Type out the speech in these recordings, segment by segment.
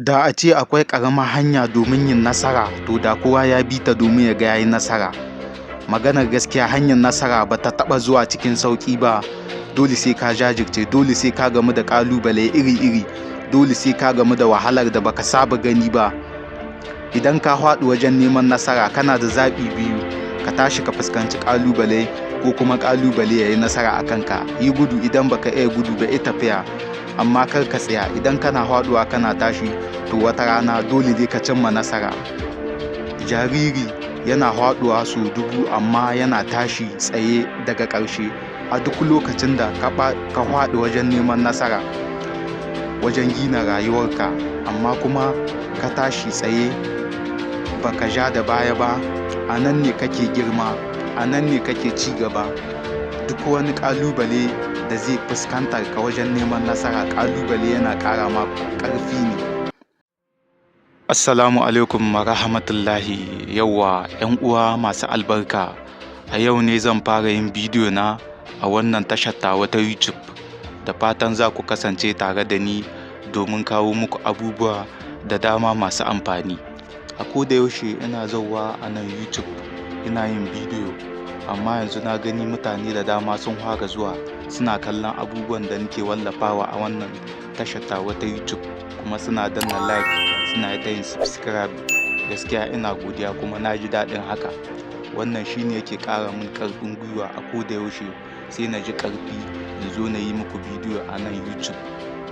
Da a ce akwai ƙaramar hanya domin yin nasara, to da kowa ya bi ta domin ya ga ya yi nasara. Maganar gaskiya, hanyar nasara ba ta taɓa zuwa cikin sauƙi ba. Dole sai ka jajirce, dole sai ka gamu da ƙalubale iri-iri, dole sai ka gamu da wahalar da baka saba gani ba. Idan ka faɗi wajen neman nasara, kana da zaɓi biyu: ka tashi ka fuskanci ƙalubale, ko kuma ƙalubale ya yi nasara a kanka. Yi gudu idan baka iya gudu ba, yi tafiya. Amma kar ka tsaya. Idan kana faɗuwa kana tashi, to wata rana dole dai ka cimma nasara. Jariri yana faɗuwa sau 1000 amma yana tashi tsaye daga ƙarshe. A duk lokacin da ka faɗi wajen neman nasara, wajen gina rayuwarka, amma kuma ka tashi tsaye baka ja da baya ba, a nan ne kake girma, a nan ne kake ci gaba. Duk wani ƙalubale da zai fuskantar ka wajen neman nasara, ƙalubale yana ƙara ma ƙarfi ne. Assalamu alaikum wa rahmatullahi. Yawwa 'yan uwa masu albarka, a yau ne zan fara yin bidiyo na a wannan tashar tawa ta YouTube. Da fatan za ku kasance tare da ni domin kawo muku abubuwa da dama masu amfani. A koda yaushe ina zauwa a nan YouTube ina yin bidiyo, amma yanzu na gani mutane da dama sun fara zuwa suna kallon abubuwan da nake wallafawa a wannan tashar tawa ta YouTube, kuma suna danna like, suna ta yin subscribe. Gaskiya ina godiya kuma na ji daɗin haka. Wannan shine yake ƙara min ƙarfin gwiwa a koda yaushe, sai na ji ƙarfi in zo na yi muku bidiyo a nan YouTube,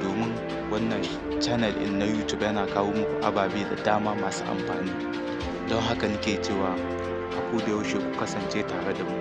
domin wannan channel ɗin na YouTube yana kawo muku ababe da dama masu amfani. Don haka nake cewa a koda yaushe ku kasance tare da mu.